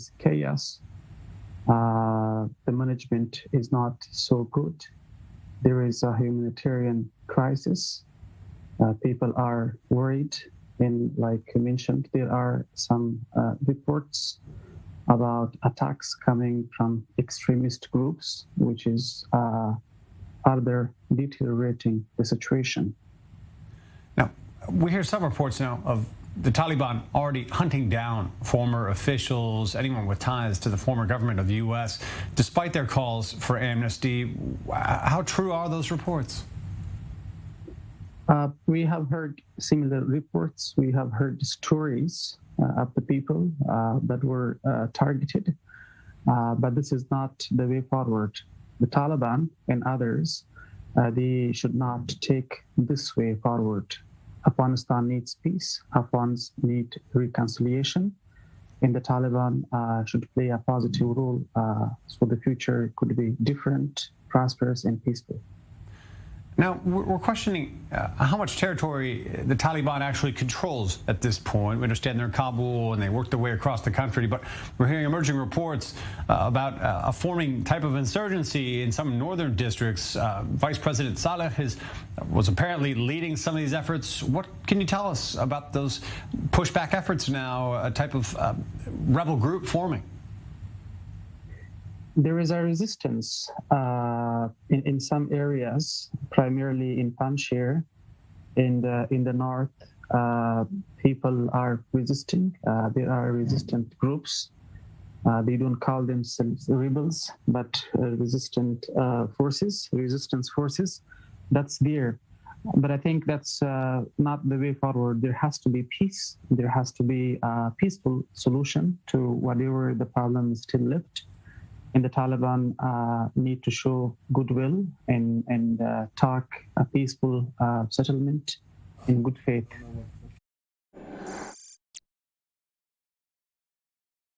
is chaos. The management is not so good. There is a humanitarian crisis. People are worried. And like you mentioned, there are some reports about attacks coming from extremist groups, which is further deteriorating the situation. Now, we hear some reports now of the Taliban already hunting down former officials, anyone with ties to the former government of the U.S., despite their calls for amnesty. How true are those reports? We have heard similar reports. We have heard stories of the people that were targeted, but this is not the way forward. The Taliban and others, they should not take this way forward. Afghanistan needs peace. Afghans need reconciliation, and the Taliban should play a positive role so the future could be different, prosperous, and peaceful. Now, we're questioning how much territory the Taliban actually controls at this point. We understand they're in Kabul and they work their way across the country, but we're hearing emerging reports about a forming type of insurgency in some northern districts. Vice President Saleh was apparently leading some of these efforts. What can you tell us about those pushback efforts now, a type of rebel group forming? There is a resistance in some areas, primarily in Panjshir. In the north, people are resisting. There are resistant groups. They don't call themselves rebels, but resistance forces. That's there. But I think that's not the way forward. There has to be peace. There has to be a peaceful solution to whatever the problem is still left. And the Taliban need to show goodwill and talk a peaceful settlement in good faith.